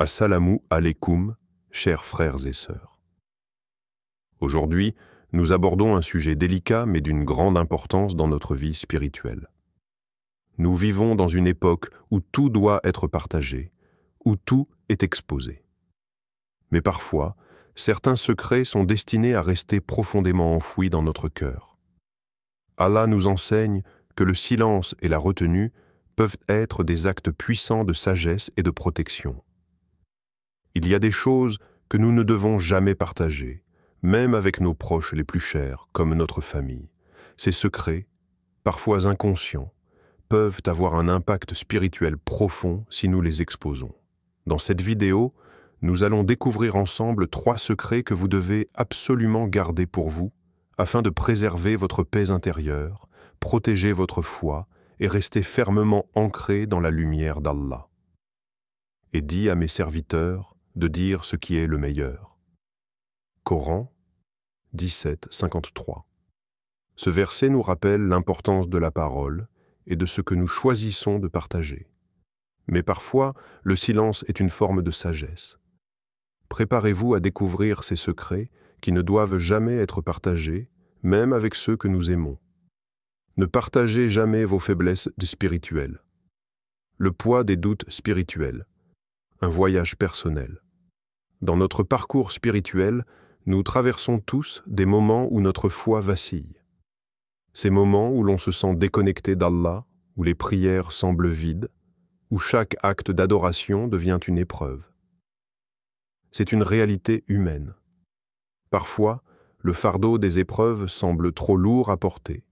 Assalamu alaikum, chers frères et sœurs. Aujourd'hui, nous abordons un sujet délicat mais d'une grande importance dans notre vie spirituelle. Nous vivons dans une époque où tout doit être partagé, où tout est exposé. Mais parfois, certains secrets sont destinés à rester profondément enfouis dans notre cœur. Allah nous enseigne que le silence et la retenue peuvent être des actes puissants de sagesse et de protection. Il y a des choses que nous ne devons jamais partager, même avec nos proches les plus chers, comme notre famille. Ces secrets, parfois inconscients, peuvent avoir un impact spirituel profond si nous les exposons. Dans cette vidéo, nous allons découvrir ensemble 3 secrets que vous devez absolument garder pour vous, afin de préserver votre paix intérieure, protéger votre foi et rester fermement ancré dans la lumière d'Allah. Et dis à mes serviteurs de dire ce qui est le meilleur. Coran 17, 53. Ce verset nous rappelle l'importance de la parole et de ce que nous choisissons de partager. Mais parfois, le silence est une forme de sagesse. Préparez-vous à découvrir ces secrets qui ne doivent jamais être partagés, même avec ceux que nous aimons. Ne partagez jamais vos faiblesses spirituelles. Le poids des doutes spirituels. Un voyage personnel. Dans notre parcours spirituel, nous traversons tous des moments où notre foi vacille. Ces moments où l'on se sent déconnecté d'Allah, où les prières semblent vides, où chaque acte d'adoration devient une épreuve. C'est une réalité humaine. Parfois, le fardeau des épreuves semble trop lourd à porter,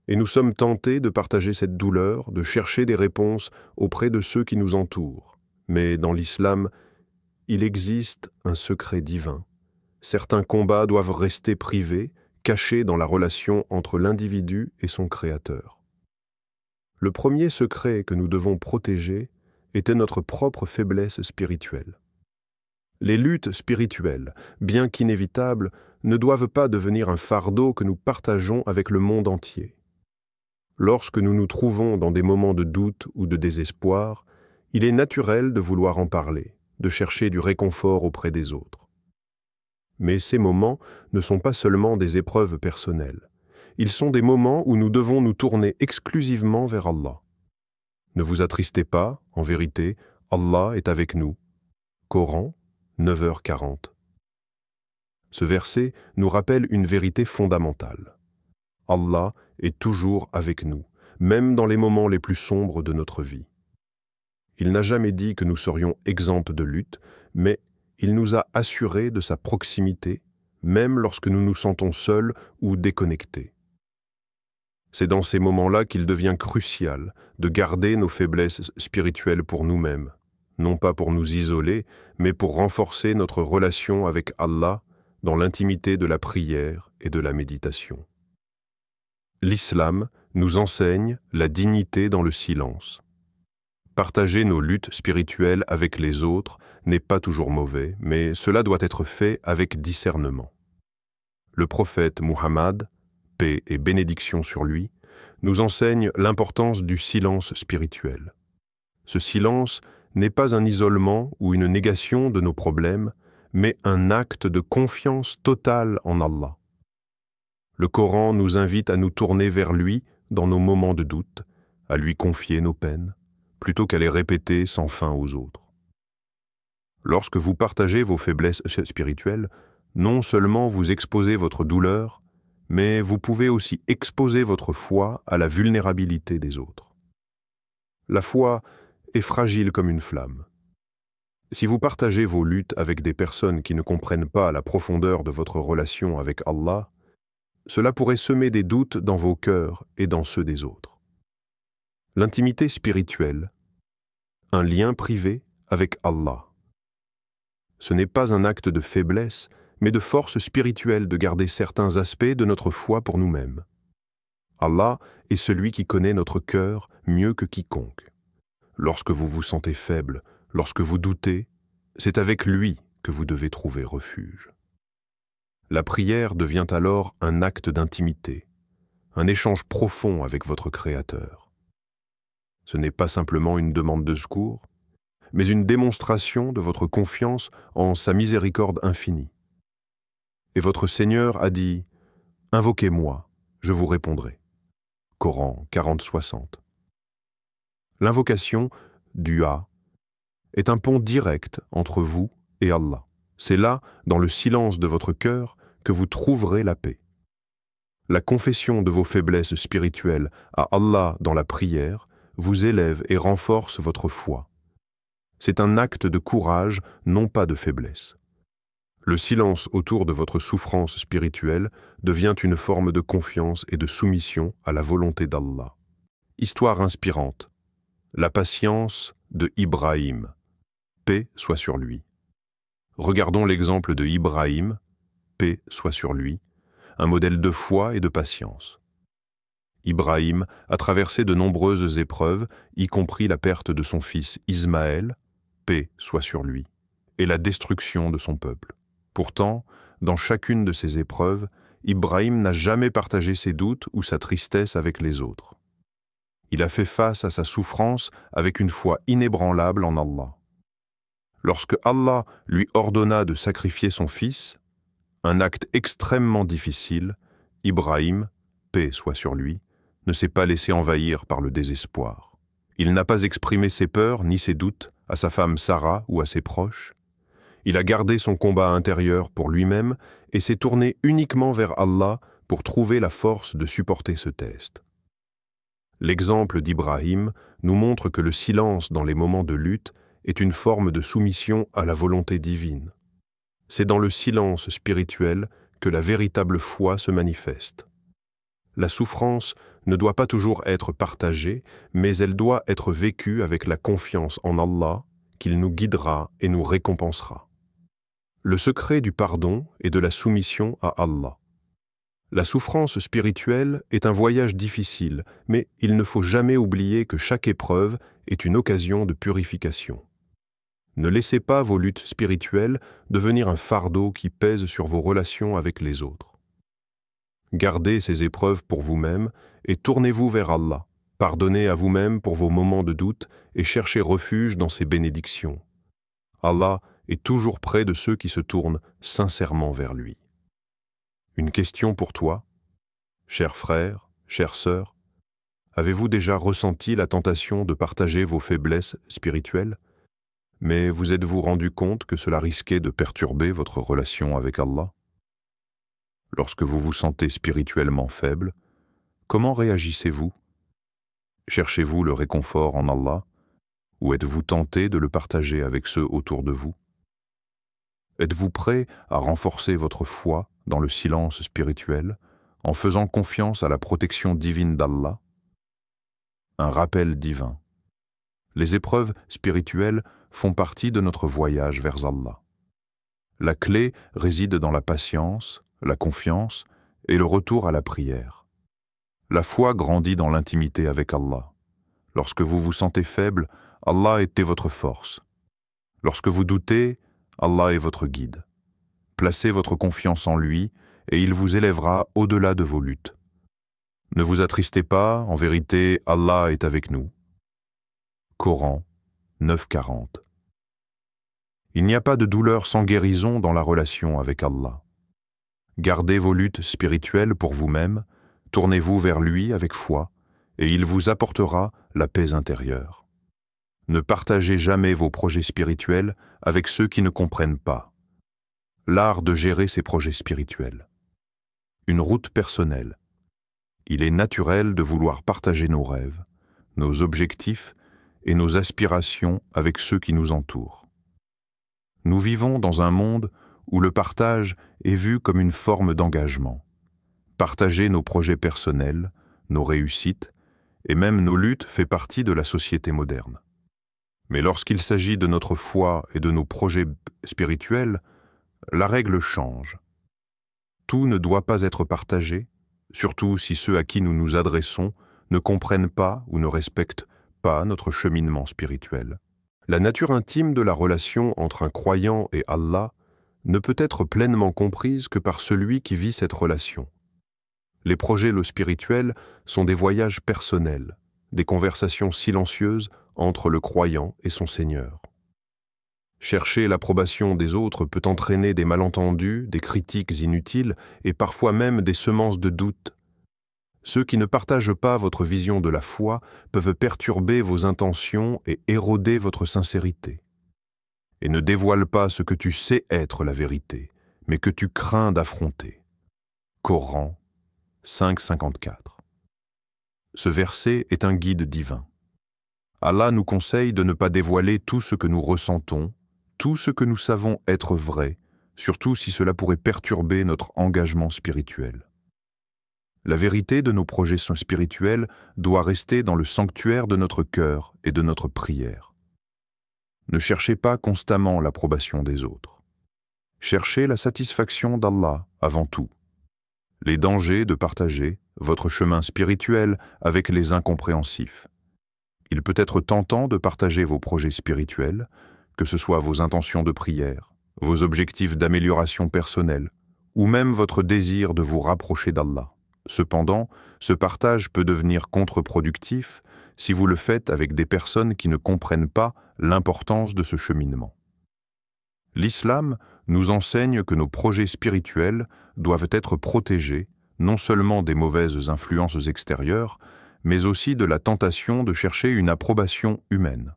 et nous sommes tentés de partager cette douleur, de chercher des réponses auprès de ceux qui nous entourent. Mais dans l'islam, il existe un secret divin. Certains combats doivent rester privés, cachés dans la relation entre l'individu et son Créateur. Le premier secret que nous devons protéger était notre propre faiblesse spirituelle. Les luttes spirituelles, bien qu'inévitables, ne doivent pas devenir un fardeau que nous partageons avec le monde entier. Lorsque nous nous trouvons dans des moments de doute ou de désespoir, il est naturel de vouloir en parler, de chercher du réconfort auprès des autres. Mais ces moments ne sont pas seulement des épreuves personnelles. Ils sont des moments où nous devons nous tourner exclusivement vers Allah. Ne vous attristez pas, en vérité, Allah est avec nous. Coran, 9h40. Ce verset nous rappelle une vérité fondamentale. Allah est toujours avec nous, même dans les moments les plus sombres de notre vie. Il n'a jamais dit que nous serions exempts de lutte, mais il nous a assurés de sa proximité, même lorsque nous nous sentons seuls ou déconnectés. C'est dans ces moments-là qu'il devient crucial de garder nos faiblesses spirituelles pour nous-mêmes, non pas pour nous isoler, mais pour renforcer notre relation avec Allah dans l'intimité de la prière et de la méditation. L'islam nous enseigne la dignité dans le silence. Partager nos luttes spirituelles avec les autres n'est pas toujours mauvais, mais cela doit être fait avec discernement. Le prophète Muhammad, paix et bénédiction sur lui, nous enseigne l'importance du silence spirituel. Ce silence n'est pas un isolement ou une négation de nos problèmes, mais un acte de confiance totale en Allah. Le Coran nous invite à nous tourner vers lui dans nos moments de doute, à lui confier nos peines, plutôt qu'à les répéter sans fin aux autres. Lorsque vous partagez vos faiblesses spirituelles, non seulement vous exposez votre douleur, mais vous pouvez aussi exposer votre foi à la vulnérabilité des autres. La foi est fragile comme une flamme. Si vous partagez vos luttes avec des personnes qui ne comprennent pas la profondeur de votre relation avec Allah, cela pourrait semer des doutes dans vos cœurs et dans ceux des autres. L'intimité spirituelle, un lien privé avec Allah. Ce n'est pas un acte de faiblesse, mais de force spirituelle de garder certains aspects de notre foi pour nous-mêmes. Allah est celui qui connaît notre cœur mieux que quiconque. Lorsque vous vous sentez faible, lorsque vous doutez, c'est avec lui que vous devez trouver refuge. La prière devient alors un acte d'intimité, un échange profond avec votre Créateur. Ce n'est pas simplement une demande de secours, mais une démonstration de votre confiance en sa miséricorde infinie. Et votre Seigneur a dit « Invoquez-moi, je vous répondrai ». Coran 40-60. L'invocation, dua, est un pont direct entre vous et Allah. C'est là, dans le silence de votre cœur, que vous trouverez la paix. La confession de vos faiblesses spirituelles à Allah dans la prière vous élève et renforce votre foi. C'est un acte de courage, non pas de faiblesse. Le silence autour de votre souffrance spirituelle devient une forme de confiance et de soumission à la volonté d'Allah. Histoire inspirante. La patience de Ibrahim. Paix soit sur lui. Regardons l'exemple de Ibrahim, paix soit sur lui, un modèle de foi et de patience. Ibrahim a traversé de nombreuses épreuves, y compris la perte de son fils Ismaël, paix soit sur lui, et la destruction de son peuple. Pourtant, dans chacune de ces épreuves, Ibrahim n'a jamais partagé ses doutes ou sa tristesse avec les autres. Il a fait face à sa souffrance avec une foi inébranlable en Allah. Lorsque Allah lui ordonna de sacrifier son fils, un acte extrêmement difficile, Ibrahim, paix soit sur lui, ne s'est pas laissé envahir par le désespoir. Il n'a pas exprimé ses peurs ni ses doutes à sa femme Sarah ou à ses proches. Il a gardé son combat intérieur pour lui-même et s'est tourné uniquement vers Allah pour trouver la force de supporter ce test. L'exemple d'Ibrahim nous montre que le silence dans les moments de lutte est une forme de soumission à la volonté divine. C'est dans le silence spirituel que la véritable foi se manifeste. La souffrance ne doit pas toujours être partagée, mais elle doit être vécue avec la confiance en Allah, qu'il nous guidera et nous récompensera. Le secret du pardon et de la soumission à Allah. La souffrance spirituelle est un voyage difficile, mais il ne faut jamais oublier que chaque épreuve est une occasion de purification. Ne laissez pas vos luttes spirituelles devenir un fardeau qui pèse sur vos relations avec les autres. Gardez ces épreuves pour vous-même et tournez-vous vers Allah. Pardonnez à vous-même pour vos moments de doute et cherchez refuge dans ses bénédictions. Allah est toujours près de ceux qui se tournent sincèrement vers lui. Une question pour toi, cher frère, chère sœur. Avez-vous déjà ressenti la tentation de partager vos faiblesses spirituelles? Mais vous êtes-vous rendu compte que cela risquait de perturber votre relation avec Allah? Lorsque vous vous sentez spirituellement faible, comment réagissez-vous? Cherchez-vous le réconfort en Allah ou êtes-vous tenté de le partager avec ceux autour de vous? Êtes-vous prêt à renforcer votre foi dans le silence spirituel en faisant confiance à la protection divine d'Allah? Un rappel divin. Les épreuves spirituelles font partie de notre voyage vers Allah. La clé réside dans la patience, la confiance et le retour à la prière. La foi grandit dans l'intimité avec Allah. Lorsque vous vous sentez faible, Allah était votre force. Lorsque vous doutez, Allah est votre guide. Placez votre confiance en lui et il vous élèvera au-delà de vos luttes. Ne vous attristez pas, en vérité, Allah est avec nous. Coran 9:40. Il n'y a pas de douleur sans guérison dans la relation avec Allah. Gardez vos luttes spirituelles pour vous-même, tournez-vous vers lui avec foi, et il vous apportera la paix intérieure. Ne partagez jamais vos projets spirituels avec ceux qui ne comprennent pas. L'art de gérer ses projets spirituels. Une route personnelle. Il est naturel de vouloir partager nos rêves, nos objectifs et nos aspirations avec ceux qui nous entourent. Nous vivons dans un monde où le partage est vu comme une forme d'engagement. Partager nos projets personnels, nos réussites et même nos luttes fait partie de la société moderne. Mais lorsqu'il s'agit de notre foi et de nos projets spirituels, la règle change. Tout ne doit pas être partagé, surtout si ceux à qui nous nous adressons ne comprennent pas ou ne respectent pas notre cheminement spirituel. La nature intime de la relation entre un croyant et Allah ne peut être pleinement comprise que par celui qui vit cette relation. Les projets spirituels sont des voyages personnels, des conversations silencieuses entre le croyant et son Seigneur. Chercher l'approbation des autres peut entraîner des malentendus, des critiques inutiles et parfois même des semences de doute. Ceux qui ne partagent pas votre vision de la foi peuvent perturber vos intentions et éroder votre sincérité. Et ne dévoile pas ce que tu sais être la vérité, mais que tu crains d'affronter. Coran 5,54. Ce verset est un guide divin. Allah nous conseille de ne pas dévoiler tout ce que nous ressentons, tout ce que nous savons être vrai, surtout si cela pourrait perturber notre engagement spirituel. La vérité de nos projets spirituels doit rester dans le sanctuaire de notre cœur et de notre prière. Ne cherchez pas constamment l'approbation des autres. Cherchez la satisfaction d'Allah avant tout. Les dangers de partager votre chemin spirituel avec les incompréhensifs. Il peut être tentant de partager vos projets spirituels, que ce soit vos intentions de prière, vos objectifs d'amélioration personnelle, ou même votre désir de vous rapprocher d'Allah. Cependant, ce partage peut devenir contre-productif si vous le faites avec des personnes qui ne comprennent pas l'importance de ce cheminement. L'islam nous enseigne que nos projets spirituels doivent être protégés non seulement des mauvaises influences extérieures, mais aussi de la tentation de chercher une approbation humaine.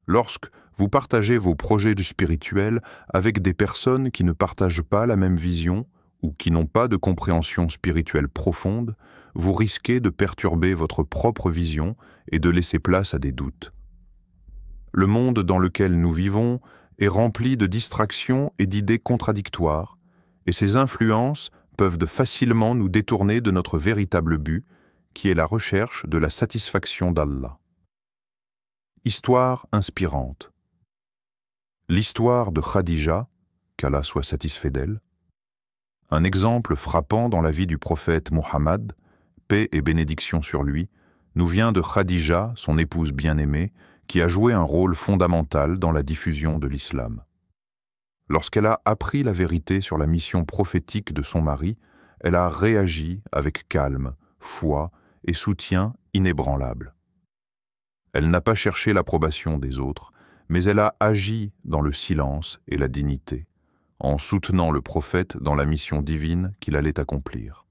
Lorsque vous partagez vos projets spirituels avec des personnes qui ne partagent pas la même vision ou qui n'ont pas de compréhension spirituelle profonde, vous risquez de perturber votre propre vision et de laisser place à des doutes. Le monde dans lequel nous vivons est rempli de distractions et d'idées contradictoires, et ces influences peuvent facilement nous détourner de notre véritable but, qui est la recherche de la satisfaction d'Allah. Histoire inspirante. L'histoire de Khadija, qu'Allah soit satisfait d'elle, un exemple frappant dans la vie du prophète Mohammed, paix et bénédiction sur lui, nous vient de Khadija, son épouse bien-aimée, qui a joué un rôle fondamental dans la diffusion de l'islam. Lorsqu'elle a appris la vérité sur la mission prophétique de son mari, elle a réagi avec calme, foi et soutien inébranlable. Elle n'a pas cherché l'approbation des autres, mais elle a agi dans le silence et la dignité, en soutenant le prophète dans la mission divine qu'il allait accomplir.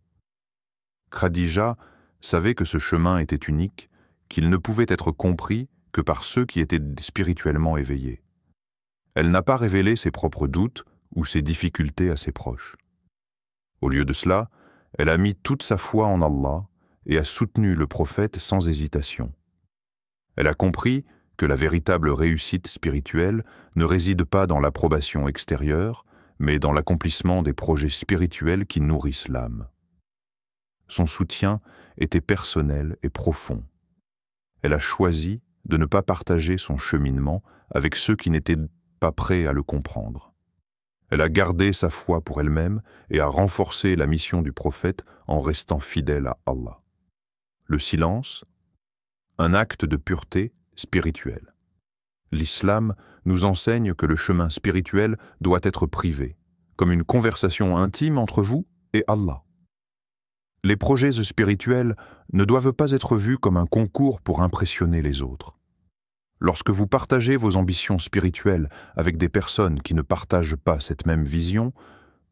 Khadija savait que ce chemin était unique, qu'il ne pouvait être compris que par ceux qui étaient spirituellement éveillés. Elle n'a pas révélé ses propres doutes ou ses difficultés à ses proches. Au lieu de cela, elle a mis toute sa foi en Allah et a soutenu le prophète sans hésitation. Elle a compris que la véritable réussite spirituelle ne réside pas dans l'approbation extérieure, mais dans l'accomplissement des projets spirituels qui nourrissent l'âme. Son soutien était personnel et profond. Elle a choisi de ne pas partager son cheminement avec ceux qui n'étaient pas prêts à le comprendre. Elle a gardé sa foi pour elle-même et a renforcé la mission du prophète en restant fidèle à Allah. Le silence, un acte de pureté spirituelle. L'islam nous enseigne que le chemin spirituel doit être privé, comme une conversation intime entre vous et Allah. Les projets spirituels ne doivent pas être vus comme un concours pour impressionner les autres. Lorsque vous partagez vos ambitions spirituelles avec des personnes qui ne partagent pas cette même vision,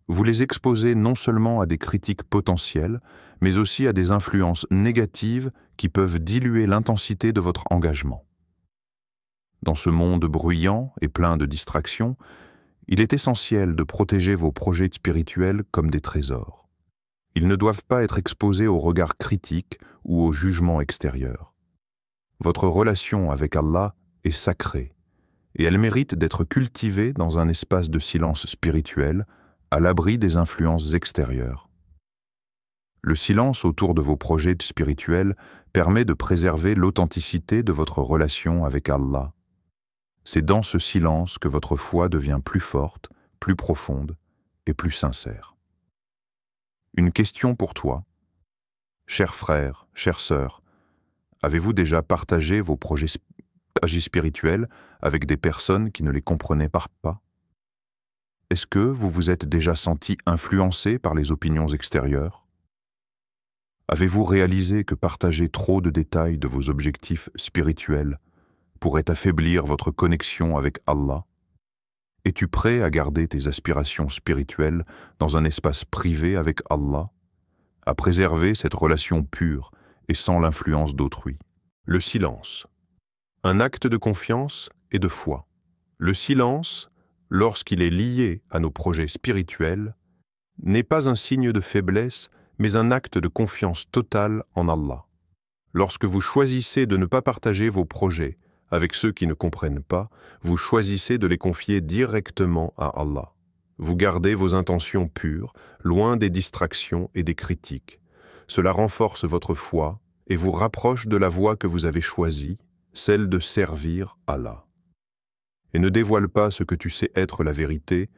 vous les exposez non seulement à des critiques potentielles, mais aussi à des influences négatives qui peuvent diluer l'intensité de votre engagement. Dans ce monde bruyant et plein de distractions, il est essentiel de protéger vos projets spirituels comme des trésors. Ils ne doivent pas être exposés aux regards critiques ou au jugement extérieur. Votre relation avec Allah est sacrée, et elle mérite d'être cultivée dans un espace de silence spirituel, à l'abri des influences extérieures. Le silence autour de vos projets spirituels permet de préserver l'authenticité de votre relation avec Allah. C'est dans ce silence que votre foi devient plus forte, plus profonde et plus sincère. Une question pour toi. Chers frères, chères sœurs, avez-vous déjà partagé vos projets spirituels avec des personnes qui ne les comprenaient pas? Est-ce que vous vous êtes déjà senti influencé par les opinions extérieures? Avez-vous réalisé que partager trop de détails de vos objectifs spirituels pourrait affaiblir votre connexion avec Allah Es-tu prêt à garder tes aspirations spirituelles dans un espace privé avec Allah, à préserver cette relation pure et sans l'influence d'autrui? Le silence. Un acte de confiance et de foi. Le silence, lorsqu'il est lié à nos projets spirituels, n'est pas un signe de faiblesse, mais un acte de confiance totale en Allah. Lorsque vous choisissez de ne pas partager vos projets avec ceux qui ne comprennent pas, vous choisissez de les confier directement à Allah. Vous gardez vos intentions pures, loin des distractions et des critiques. Cela renforce votre foi et vous rapproche de la voie que vous avez choisie, celle de servir Allah. Et ne dévoile pas ce que tu sais être la vérité,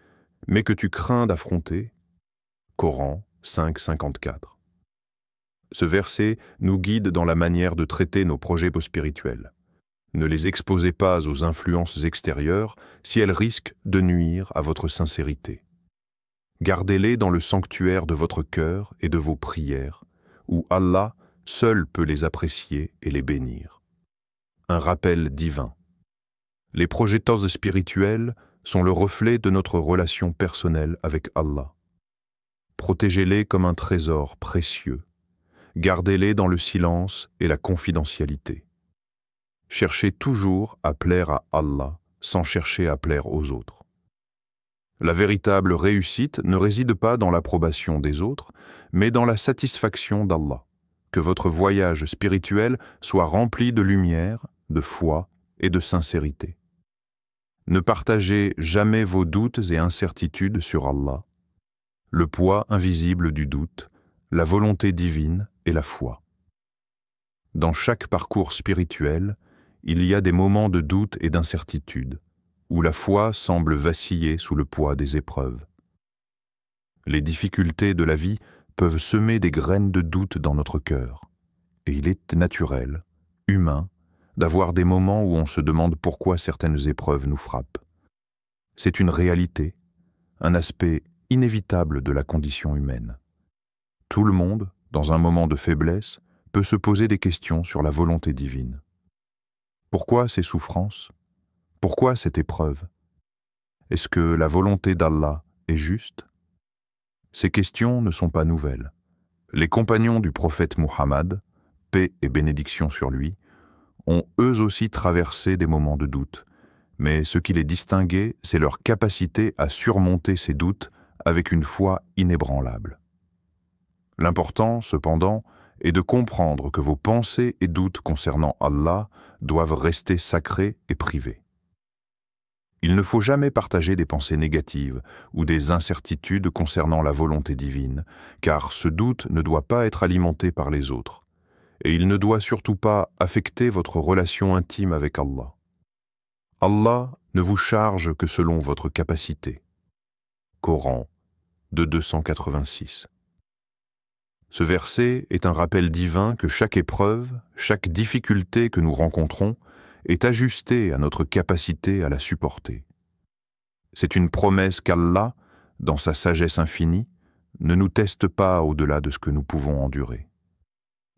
mais que tu crains d'affronter. Coran 5,54. Ce verset nous guide dans la manière de traiter nos projets spirituels. Ne les exposez pas aux influences extérieures si elles risquent de nuire à votre sincérité. Gardez-les dans le sanctuaire de votre cœur et de vos prières, où Allah seul peut les apprécier et les bénir. Un rappel divin. Les projets spirituels sont le reflet de notre relation personnelle avec Allah. Protégez-les comme un trésor précieux. Gardez-les dans le silence et la confidentialité. Cherchez toujours à plaire à Allah sans chercher à plaire aux autres. La véritable réussite ne réside pas dans l'approbation des autres, mais dans la satisfaction d'Allah. Que votre voyage spirituel soit rempli de lumière, de foi et de sincérité. Ne partagez jamais vos doutes et incertitudes sur Allah, le poids invisible du doute, la volonté divine et la foi. Dans chaque parcours spirituel, il y a des moments de doute et d'incertitude, où la foi semble vaciller sous le poids des épreuves. Les difficultés de la vie peuvent semer des graines de doute dans notre cœur, et il est naturel, humain, d'avoir des moments où on se demande pourquoi certaines épreuves nous frappent. C'est une réalité, un aspect inévitable de la condition humaine. Tout le monde, dans un moment de faiblesse, peut se poser des questions sur la volonté divine. Pourquoi ces souffrances? Pourquoi cette épreuve? Est-ce que la volonté d'Allah est juste? Ces questions ne sont pas nouvelles. Les compagnons du prophète Muhammad, paix et bénédiction sur lui, ont eux aussi traversé des moments de doute, mais ce qui les distinguait, c'est leur capacité à surmonter ces doutes avec une foi inébranlable. L'important, cependant, est de comprendre que vos pensées et doutes concernant Allah doivent rester sacrés et privés. Il ne faut jamais partager des pensées négatives ou des incertitudes concernant la volonté divine, car ce doute ne doit pas être alimenté par les autres, et il ne doit surtout pas affecter votre relation intime avec Allah. Allah ne vous charge que selon votre capacité. Coran 286. Ce verset est un rappel divin que chaque épreuve, chaque difficulté que nous rencontrons est ajustée à notre capacité à la supporter. C'est une promesse qu'Allah, dans sa sagesse infinie, ne nous teste pas au-delà de ce que nous pouvons endurer.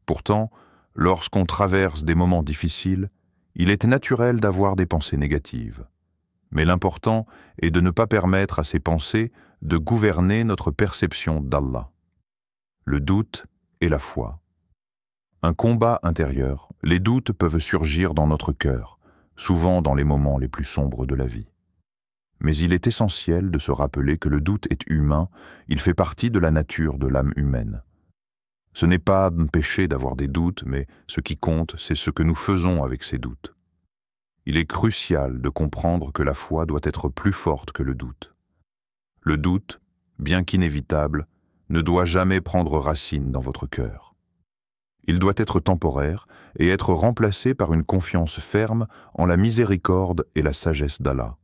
Pourtant, lorsqu'on traverse des moments difficiles, il est naturel d'avoir des pensées négatives. Mais l'important est de ne pas permettre à ces pensées de gouverner notre perception d'Allah. Le doute et la foi. Un combat intérieur, les doutes peuvent surgir dans notre cœur, souvent dans les moments les plus sombres de la vie. Mais il est essentiel de se rappeler que le doute est humain, il fait partie de la nature de l'âme humaine. Ce n'est pas un péché d'avoir des doutes, mais ce qui compte, c'est ce que nous faisons avec ces doutes. Il est crucial de comprendre que la foi doit être plus forte que le doute. Le doute, bien qu'inévitable, ne doit jamais prendre racine dans votre cœur. Il doit être temporaire et être remplacé par une confiance ferme en la miséricorde et la sagesse d'Allah.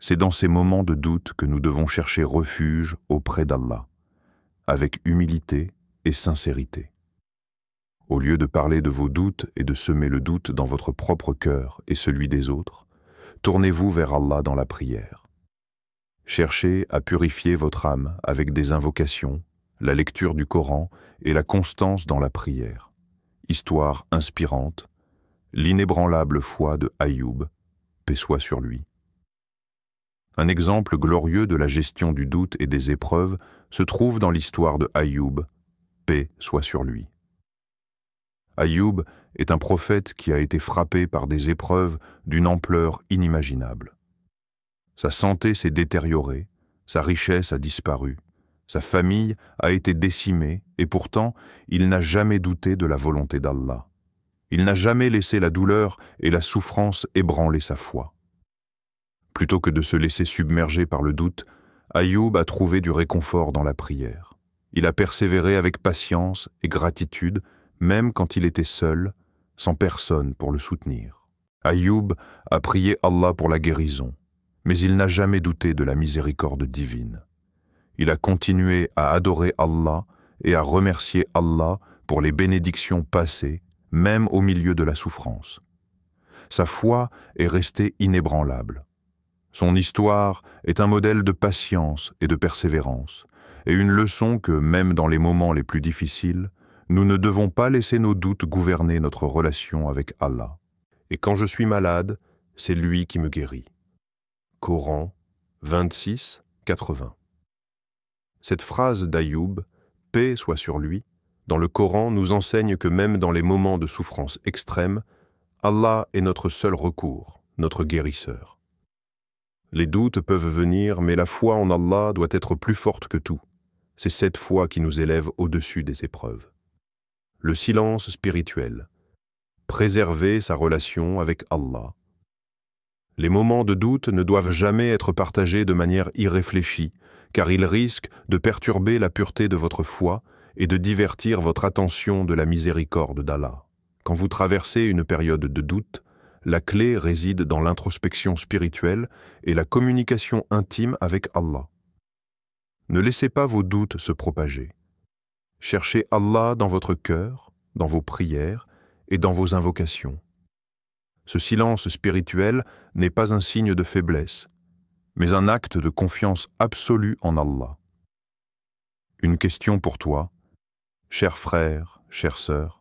C'est dans ces moments de doute que nous devons chercher refuge auprès d'Allah, avec humilité et sincérité. Au lieu de parler de vos doutes et de semer le doute dans votre propre cœur et celui des autres, tournez-vous vers Allah dans la prière. Cherchez à purifier votre âme avec des invocations, la lecture du Coran et la constance dans la prière. Histoire inspirante, l'inébranlable foi de Ayoub, paix soit sur lui. Un exemple glorieux de la gestion du doute et des épreuves se trouve dans l'histoire de Ayoub, paix soit sur lui. Ayoub est un prophète qui a été frappé par des épreuves d'une ampleur inimaginable. Sa santé s'est détériorée, sa richesse a disparu, sa famille a été décimée et pourtant il n'a jamais douté de la volonté d'Allah. Il n'a jamais laissé la douleur et la souffrance ébranler sa foi. Plutôt que de se laisser submerger par le doute, Ayoub a trouvé du réconfort dans la prière. Il a persévéré avec patience et gratitude, même quand il était seul, sans personne pour le soutenir. Ayoub a prié Allah pour la guérison, mais il n'a jamais douté de la miséricorde divine. Il a continué à adorer Allah et à remercier Allah pour les bénédictions passées, même au milieu de la souffrance. Sa foi est restée inébranlable. Son histoire est un modèle de patience et de persévérance, et une leçon que, même dans les moments les plus difficiles, nous ne devons pas laisser nos doutes gouverner notre relation avec Allah. Et quand je suis malade, c'est lui qui me guérit. Coran 26, 80. Cette phrase d'Ayoub, paix soit sur lui, dans le Coran nous enseigne que même dans les moments de souffrance extrême, Allah est notre seul recours, notre guérisseur. Les doutes peuvent venir, mais la foi en Allah doit être plus forte que tout. C'est cette foi qui nous élève au-dessus des épreuves. Le silence spirituel. Préserver sa relation avec Allah. Les moments de doute ne doivent jamais être partagés de manière irréfléchie, car ils risquent de perturber la pureté de votre foi et de divertir votre attention de la miséricorde d'Allah. Quand vous traversez une période de doute, la clé réside dans l'introspection spirituelle et la communication intime avec Allah. Ne laissez pas vos doutes se propager. Cherchez Allah dans votre cœur, dans vos prières et dans vos invocations. Ce silence spirituel n'est pas un signe de faiblesse, mais un acte de confiance absolue en Allah. Une question pour toi, cher frère, chère sœur.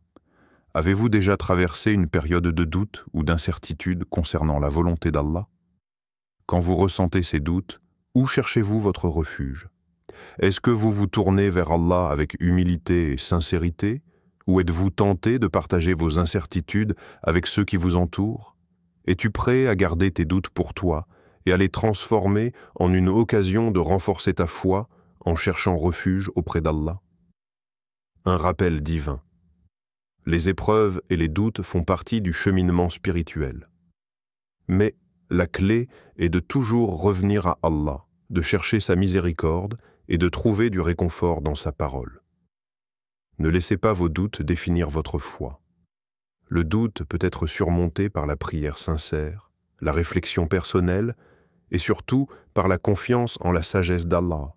Avez-vous déjà traversé une période de doute ou d'incertitude concernant la volonté d'Allah? Quand vous ressentez ces doutes, où cherchez-vous votre refuge? Est-ce que vous vous tournez vers Allah avec humilité et sincérité, ou êtes-vous tenté de partager vos incertitudes avec ceux qui vous entourent? Es-tu prêt à garder tes doutes pour toi et à les transformer en une occasion de renforcer ta foi en cherchant refuge auprès d'Allah? Un rappel divin. Les épreuves et les doutes font partie du cheminement spirituel. Mais la clé est de toujours revenir à Allah, de chercher sa miséricorde et de trouver du réconfort dans sa parole. Ne laissez pas vos doutes définir votre foi. Le doute peut être surmonté par la prière sincère, la réflexion personnelle et surtout par la confiance en la sagesse d'Allah.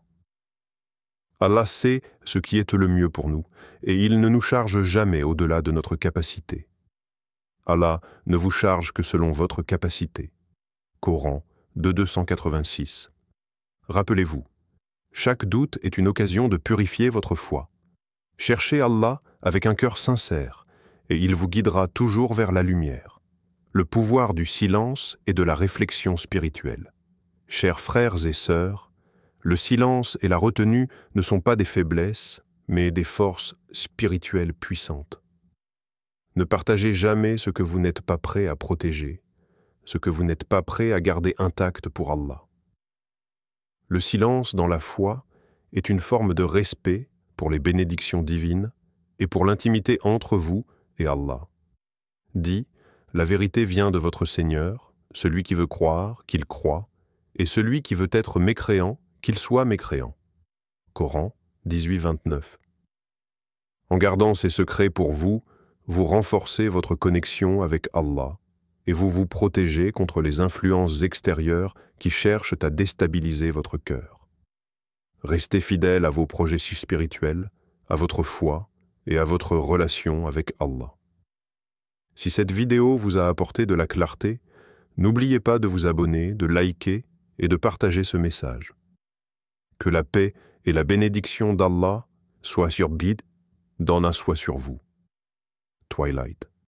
Allah sait ce qui est le mieux pour nous, et il ne nous charge jamais au-delà de notre capacité. Allah ne vous charge que selon votre capacité. Coran 286. Rappelez-vous, chaque doute est une occasion de purifier votre foi. Cherchez Allah avec un cœur sincère, et il vous guidera toujours vers la lumière. Le pouvoir du silence et de la réflexion spirituelle. Chers frères et sœurs, le silence et la retenue ne sont pas des faiblesses, mais des forces spirituelles puissantes. Ne partagez jamais ce que vous n'êtes pas prêt à protéger, ce que vous n'êtes pas prêt à garder intact pour Allah. Le silence dans la foi est une forme de respect pour les bénédictions divines et pour l'intimité entre vous et Allah. Dis, la vérité vient de votre Seigneur, celui qui veut croire, qu'il croit, et celui qui veut être mécréant, qu'il soit mécréant. Coran 18-29. En gardant ces secrets pour vous, vous renforcez votre connexion avec Allah et vous vous protégez contre les influences extérieures qui cherchent à déstabiliser votre cœur. Restez fidèle à vos projets spirituels, à votre foi et à votre relation avec Allah. Si cette vidéo vous a apporté de la clarté, n'oubliez pas de vous abonner, de liker et de partager ce message. Que la paix et la bénédiction d'Allah soient sur Bid, d'en un soit sur vous. Twilight.